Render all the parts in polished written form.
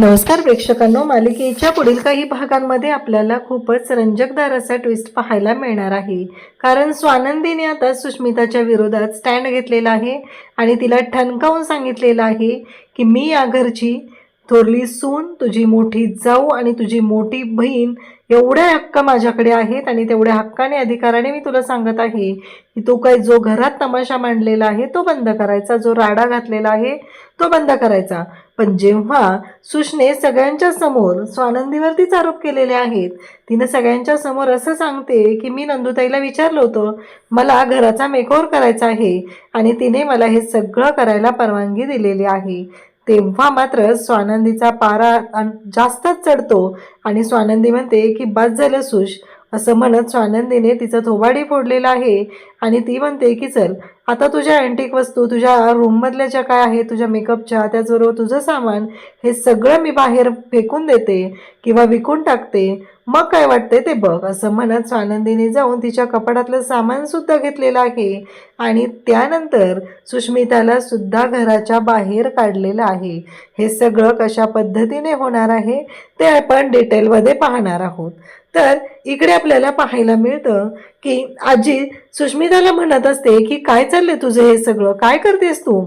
नमस्कार प्रेक्षकांनो, मालिकेच्या पुढील काही भागांमध्ये आपल्याला खूपच रंजकदार असा ट्विस्ट पाहायला मिळणार आहे. कारण स्वानंदीने आता सुष्मिताच्या विरोधात स्टँड घेतलेला आहे आणि तिला ठणकावून सांगितलेलं आहे की मी या घरची थोरली सून, तुझी मोठी जाऊ आणि तुझी मोठी बहीण एवढे हक्क माझ्याकडे आहेत आणि तेवढ्या हक्काने अधिकाराने मी तुला सांगत आहे की तो काही जो घरात तमाशा मांडलेला आहे तो बंद करायचा, जो राडा घातलेला आहे तो बंद करायचा. पण जेव्हा सुषने सगळ्यांच्या समोर स्वानंदीवरतीच आरोप केलेले आहेत, तिने सगळ्यांच्या समोर असं सांगते की मी नंदुताईला विचारलं होतं, मला घराचा मेकओव्हर करायचा आहे आणि तिने मला हे सगळं करायला परवानगी दिलेली आहे. तेव्हा मात्र स्वानंदीचा पारा जास्तच चढतो आणि स्वानंदी म्हणते की बस झालं सुश. असं म्हणत स्वानंदीने तिचं थोबाडी फोडलेलं आहे आणि ती म्हणते की चल आता तुझ्या अँटिक वस्तू, तुझ्या रूममधल्या ज्या काय आहे, तुझ्या मेकअपच्या, त्याचबरोबर तुझं सामान, हे सगळं मी बाहेर फेकून देते किंवा विकून टाकते, मग काय वाटते ते बघ. असं म्हणत स्वानंदीने जाऊन तिच्या कपाटातलं सामान सुद्धा घेतलेलं आहे आणि त्यानंतर सुष्मिताला सुद्धा घराच्या बाहेर काढलेलं आहे. हे सगळं कशा पद्धतीने होणार आहे ते आपण डिटेलमध्ये पाहणार आहोत. तर इकडे आपल्याला पाहायला मिळतं की आजी सुष्मिताला म्हणत असते की काय चाललंय तुझं, हे सगळं काय करतेस तू.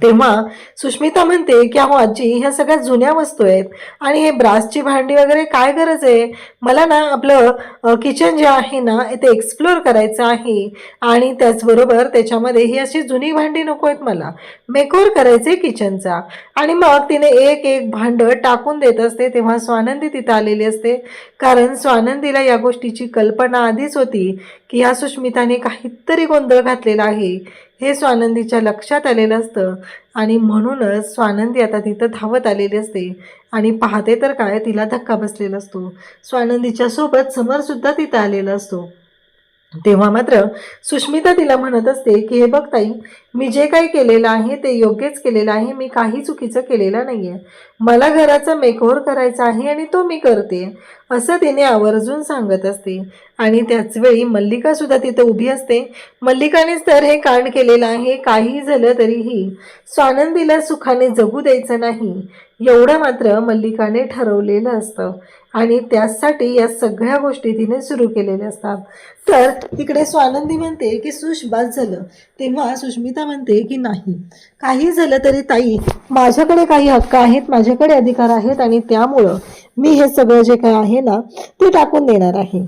तेव्हा सुष्मिता म्हणते की अहो आजी, ह्या सगळ्या जुन्या वस्तू आहेत आणि हे ब्रासची भांडी वगैरे काय गरज आहे, मला ना आपलं किचन जे आहे ना ते एक्सप्लोअर करायचं आहे आणि त्याचबरोबर त्याच्यामध्ये ही अशी जुनी भांडी नको आहेत, मला मेकओव्हर करायचे किचनचा. आणि मग तिने एक एक भांडं टाकून देत असते. तेव्हा स्वानंदी तिथं आलेली असते, कारण स्वानंदीला या गोष्टीची कल्पना आधीच होती की ह्या सुष्मिताने काहीतरी गोंधळ घातलेला आहे, हे स्वानंदीच्या लक्षात आलेलं असतं आणि म्हणूनच स्वानंदी आता तिथं धावत आलेली असते आणि पाहते तर काय, तिला धक्का बसलेला असतो. स्वानंदीच्या सोबत समरसुद्धा तिथं आलेला असतो. तेव्हा मात्र सुष्मिता तिला म्हणत असते की हे बघ ताई, मी जे काही केलेलं आहे ते योग्यच केलेलं आहे, मी काही चुकीचं केलेलं नाही आहे, मला घराचा मेकओव्हर करायचा आहे आणि तो मी करते, असं तिने आवर्जून सांगत असते. आणि त्याचवेळी मल्लिकासुद्धा तिथं उभी असते. मल्लिकानेच तर हे कांड केलेलं आहे, काही झालं तरीही स्वानंदीला सुखाने जगू द्यायचं नाही, एवढं मात्र मल्लिकाने ठरवलेलं असतं आणि त्यासाठी या सगळ्या गोष्टी तिने सुरू केलेल्या असतात. तर इकडे स्वानंदी म्हणते की सुश बस झालं. तेव्हा सुष्मिता म्हणते की नाही, काही झालं तरी ताई माझ्याकडे काही हक्क आहेत, माझ्याकडे अधिकार आहेत आणि त्यामुळं मी हे सगळं जे काय आहे ना ते टाकून देणार आहे,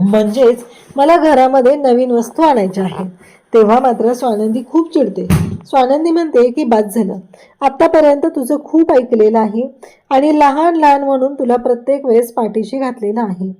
म्हणजेच मला घरामध्ये नवीन वस्तू आणायच्या आहेत. तेव्हा मात्र स्वानंदी खूप चिडते. स्वानंदी म्हणते की बाद झालं, आत्तापर्यंत तुझं खूप ऐकलेलं आहे आणि लहान लहान म्हणून तुला प्रत्येक वेळेस पाठीशी घातलेलं आहे,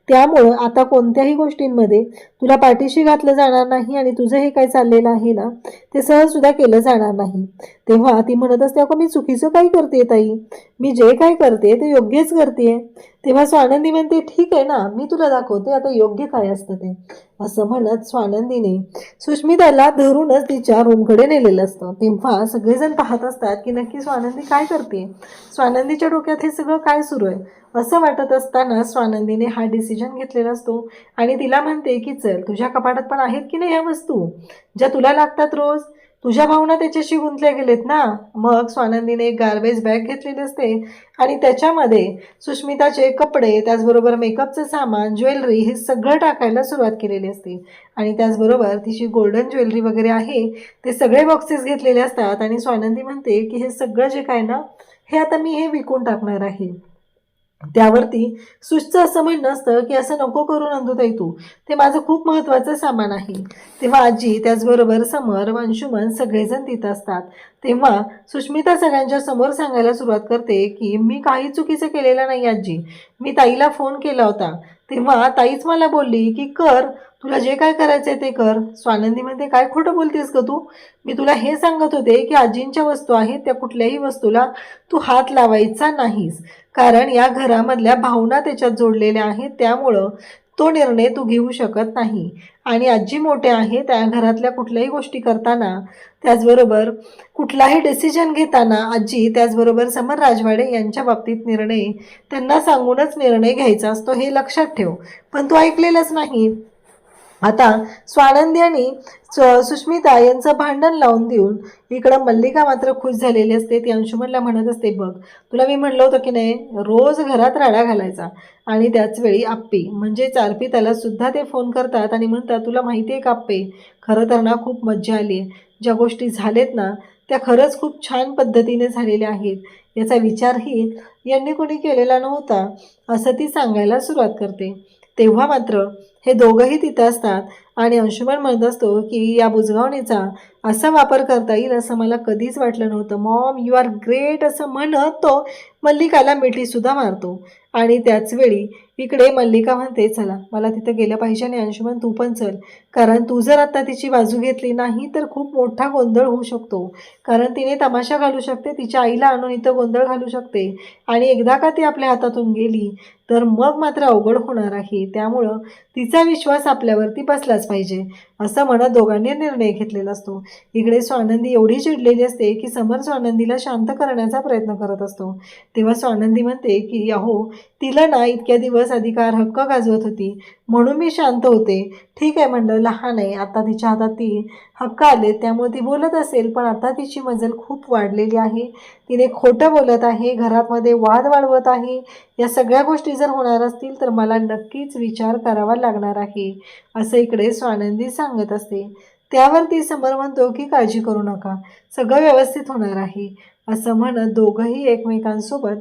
त्यामुळं आता कोणत्याही गोष्टींमध्ये तुला पाठीशी घातलं जाणार नाही आणि तुझं हे काय चाललेलं आहे ना ते सहजसुद्धा केलं जाणार नाही. तेव्हा ती म्हणत असते, अगं मी चुकीचं काय करते ताई, मी जे काय करते ते योग्यच करते. तेव्हा स्वानंदी म्हणते ठीक आहे ना, मी तुला दाखवते आता योग्य काय असतं ते. असं म्हणत स्वानंदीने सुष्मिताला धरूनच तिच्या रूमकडे नेलेलं असतं. तेव्हा सगळेजण पाहत असतात की नक्की स्वानंदी काय करते, स्वानंदीच्या डोक्यात हे सगळं काय सुरू आहे. असं वाटत असताना स्वानंदीने हा डिसिजन घेतलेला असतो आणि तिला म्हणते की चल, तुझ्या कपाटात पण आहेत की नाही ह्या वस्तू ज्या तुला लागतात रोज, तुझ्या भावना त्याच्याशी गुंतल्या गेलेत ना. मग स्वानंदीने एक गार्बेज बॅग घेतलेली असते आणि त्याच्यामध्ये सुष्मिताचे कपडे, त्याचबरोबर मेकअपचं सामान, ज्वेलरी हे सगळं टाकायला सुरुवात केलेली असते आणि त्याचबरोबर तिची गोल्डन ज्वेलरी वगैरे आहे ते सगळे बॉक्सेस घेतलेले असतात. आणि स्वानंदी म्हणते की हे सगळं जे काय ना हे आता मी हे विकून टाकणार आहे. त्यावरती सुशचं असं म्हणणं असतं की असं नको करू नंदुताई तू, ते माझं खूप महत्त्वाचं सामान आहे. तेव्हा आजी, त्याचबरोबर समर, अंशुमन सगळेजण तिथं असतात. तेव्हा सुष्मिता सगळ्यांच्या समोर सांगायला सुरुवात करते की मी काही चुकीचं केलेलं नाही आजी, मी ताईला फोन केला होता तेव्हा ताईच मला बोलली की कर, तुला जे काय करायचंय ते कर. स्वानंदी म्हणते काय खोटं बोलतेस ग तू, मी तुला हे सांगत होते की आजींच्या वस्तू आहेत त्या कुठल्याही वस्तूला तू हात लावायचा नाहीस, कारण या घरामधल्या भावना त्याच्यात जोडलेल्या आहेत, त्यामुळं तो निर्णय तू घेऊ शकत नाही. आणि आजी मोठे आहे, त्या घरातल्या कुठल्याही गोष्टी करताना, त्याचबरोबर कुठलाही डिसिजन घेताना आजी, त्याचबरोबर समर राजवाडे यांच्या बाबतीत निर्णय त्यांना सांगूनच निर्णय घ्यायचा असतो, हे लक्षात ठेव. पण तू ऐकलेलंच नाही. आता स्वानंदी आणि सुष्मिता यांचं भांडण लावून देऊन इकडं मल्लिका मात्र खुश झालेली असते. ती अंशुमनला म्हणत असते, बघ तुला मी म्हणलं होतं की नाही, रोज घरात राडा घालायचा. आणि त्याचवेळी आप्पी म्हणजेच अर्पिताला सुद्धा ते फोन करतात आणि म्हणतात, तुला माहिती आहे का आप्पे, खरं तर ना खूप मज्जा आली आहे. ज्या गोष्टी झालेत ना त्या खरंच खूप छान पद्धतीने झालेल्या आहेत. याचा विचारही यांनी कोणी केलेला नव्हता असं ती सांगायला सुरुवात करते. तेव्हा मात्र हे दोघंही तिथं असतात आणि अंशुमन म्हणत असतो की या बुजगावणीचा असा वापर करता येईल असं मला कधीच वाटलं नव्हतं. मॉम यू आर ग्रेट असं म्हणत तो मल्लिकाला मिठीसुद्धा मारतो. आणि त्याचवेळी इकडे मल्लिका म्हणते, चला मला तिथं गेलं पाहिजे आणि अंशुमन तू पण चल, कारण तू जर आता तिची बाजू घेतली नाही तर खूप मोठा गोंधळ होऊ शकतो. कारण तिने तमाशा घालू शकते, तिच्या आईला आणून इथं गोंधळ घालू शकते आणि एकदा का ती आपल्या हातातून गेली तर मग मात्र अवघड होणार आहे. त्यामुळं तिचा विश्वास आपल्यावरती बसलाच पाहिजे असं म्हणत दोघांनी निर्णय घेतलेला असतो. इकडे स्वानंदी एवढी चिडलेली असते की समर स्वानंदीला शांत करण्याचा प्रयत्न करत असतो. तेव्हा स्वानंदी म्हणते की अहो, तिला ना इतक्या दिवस अधिकार हक्क गाजवत होती म्हणून मी शांत होते. ठीक आहे म्हणलं, लहान आहे, आता तिच्या हातात ती हक्क आले त्यामुळे ती बोलत असेल, पण आता तिची मजल खूप वाढलेली आहे. तिने खोटं बोलत आहे, घरामध्ये वाद वाढवत आहे. या सगळ्या गोष्टी जर होणार असतील तर मला नक्कीच विचार करावा लागणार आहे असं इकडे स्वानंदी सांगत असते. त्यावरती समर म्हणतो की काळजी करू नका, सगळं व्यवस्थित होणार आहे असं म्हणत दोघंही एकमेकांसोबत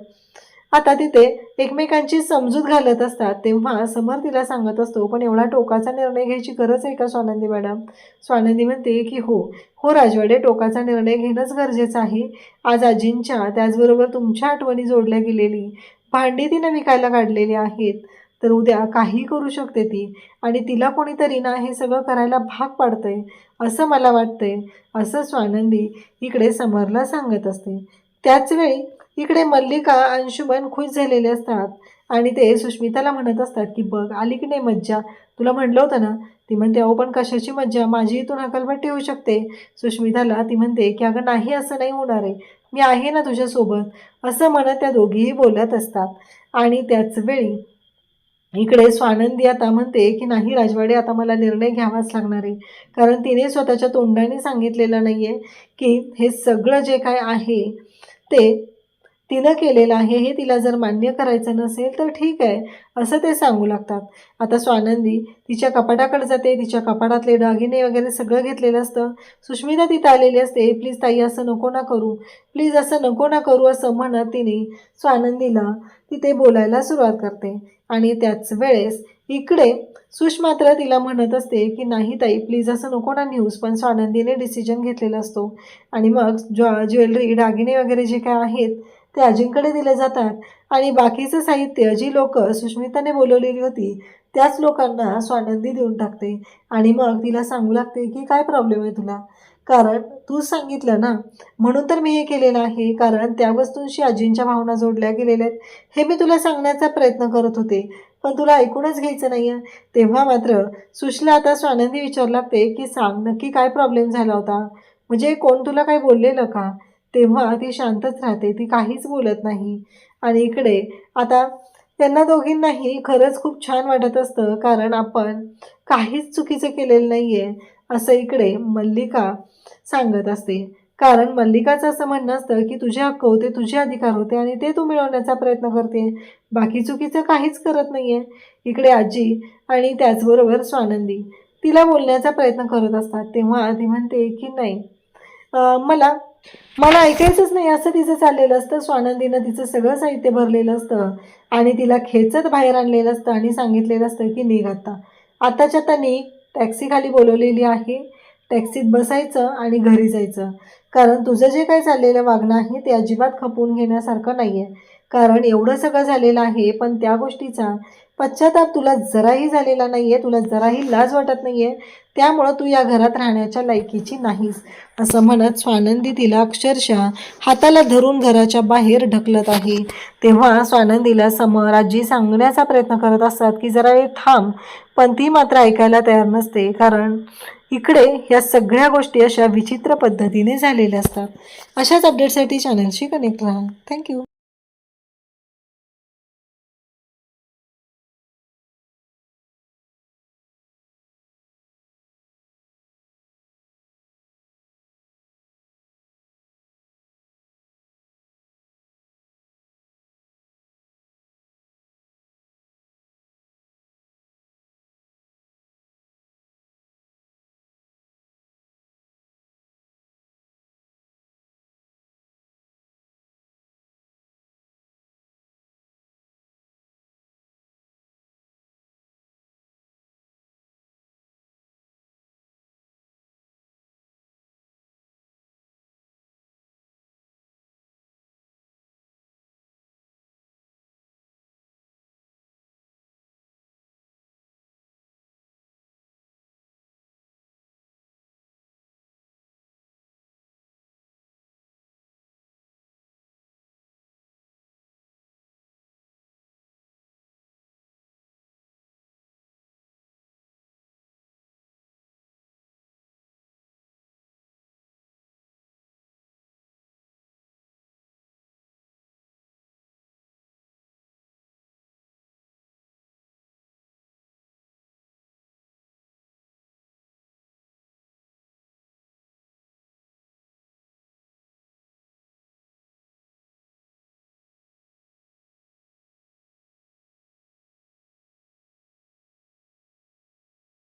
आता तिथे एकमेकांची समजूत घालत असतात. तेव्हा समर तिला सांगत असतो, पण एवढा टोकाचा निर्णय घ्यायची गरज आहे का स्वानंदी मॅडम? स्वानंदी म्हणते की हो हो राजवाडे, टोकाचा निर्णय घेणंच गरजेचं आहे. आज आजींच्या त्याचबरोबर तुमच्या आठवणी जोडल्या गेलेली भांडी तिनं विकायला काढलेली आहेत, तर उद्या काही करू शकते ती आणि तिला कोणीतरी ना हे सगळं करायला भाग पाडतंय असं मला वाटतंय असं स्वानंदी इकडे समरला सांगत असते. त्याचवेळी इकडे मल्लिका अंशुमन खुश झालेले असतात आणि ते सुष्मिताला म्हणत असतात की बघ आली की नाही मज्जा, तुला म्हणलं होतं ना. ती म्हणते, अहो पण कशाची मज्जा, माझी इथून हकलपट्टी होऊ शकते. सुष्मिताला ती म्हणते की अगं नाही, असं नाही होणार आहे, मी आहे ना तुझ्यासोबत असं म्हणत त्या दोघीही बोलत असतात. आणि त्याचवेळी इकडे स्वानंदी आता म्हणते की नाही राजवाडे, आता मला निर्णय घ्यावाच लागणार आहे, कारण तिने स्वतःच्या तोंडाने सांगितलेलं नाही आहे की हे सगळं जे काय आहे ते तिनं केलेलं आहे. हे तिला जर मान्य करायचं नसेल तर ठीक आहे असं ते सांगू लागतात. आता स्वानंदी तिच्या कपाटाकडे जाते, तिच्या कपाटातले दागिने वगैरे सगळं घेतलेलं असतं. सुष्मिता तिथं आलेली असते. प्लीज ताई असं नको ना करू, प्लीज असं नको ना करू असं म्हणत तिने स्वानंदीला तिथे बोलायला सुरुवात करते. आणि त्याच वेळेस इकडे सुष मात्र तिला म्हणत असते की नाही ताई प्लीज असं नको ना न्यूज, पण स्वानंदीने डिसिजन घेतलेला असतो. आणि मग ज्वेलरी दागिने वगैरे जे काय आहेत ते आजींकडे दिले जातात आणि बाकीचं साहित्य जी लोक सुष्मिताने बोलवलेली होती त्याच लोकांना स्वानंदी देऊन टाकते. आणि मग तिला सांगू लागते की काय प्रॉब्लेम आहे तुला, कारण तू सांगितलं ना म्हणून तर मी हे केलेलं आहे, कारण त्या वस्तूंशी आजींच्या भावना जोडल्या गेलेल्या आहेत हे मी तुला सांगण्याचा प्रयत्न करत होते, पण तुला ऐकूनच घ्यायचं नाही आहे. तेव्हा मात्र सुशला आता स्वानंदी विचारू लागते की सांग नक्की काय प्रॉब्लेम झाला होता, म्हणजे कोण तुला काय बोललेलं का? तेव्हा ती शांतच राहते, ती काहीच बोलत नाही. आणि इकडे आता त्यांना दोघींनाही खरंच खूप छान वाटत असतं, कारण आपण काहीच चुकीचं केलेलं नाही आहे असं इकडे मल्लिका सांगत असते. कारण मल्लिकाचं असं म्हणणं असतं की तुझे हक्क होते, तुझे अधिकार होते आणि ते तू मिळवण्याचा प्रयत्न करते, बाकी चुकीचं काहीच करत नाही आहे. इकडे आजी आणि त्याचबरोबर स्वानंदी तिला बोलण्याचा प्रयत्न करत असतात. तेव्हा ती म्हणते की नाही, मला मला ऐकायचंच नाही असं तिचं चाललेलं असतं. स्वानंदीनं तिचं सगळं साहित्य भरलेलं असतं आणि तिला खेचत बाहेर आणलेलं असतं आणि सांगितलेलं असतं की निघ आता, आताच्या आता निघ, टॅक्सी खाली बोलवलेली आहे, टॅक्सीत बसायचं आणि घरी जायचं, कारण तुझं जे काही चाललेलं वागणं आहे ते अजिबात खपवून घेण्यासारखं नाही आहे. कारण एवढं सगळं झालेलं आहे पण त्या गोष्टीचा पश्चाताप तुला जराही झालेला नाही आहे, तुला जराही लाज वाटत नाही आहे, त्यामुळं तू या घरात राहण्याच्या लायकीची नाहीस असं म्हणत स्वानंदी तिला अक्षरशः हाताला धरून घराच्या बाहेर ढकलत आहे. तेव्हा स्वानंदीला समर आजी सांगण्याचा प्रयत्न करत असतात की जरा वेळ थांब, पण ती मात्र ऐकायला तयार नसते, कारण इकडे ह्या सगळ्या गोष्टी अशा विचित्र पद्धतीने झालेल्या असतात. अशाच अपडेटसाठी चॅनलशी कनेक्ट राहा. थँक्यू.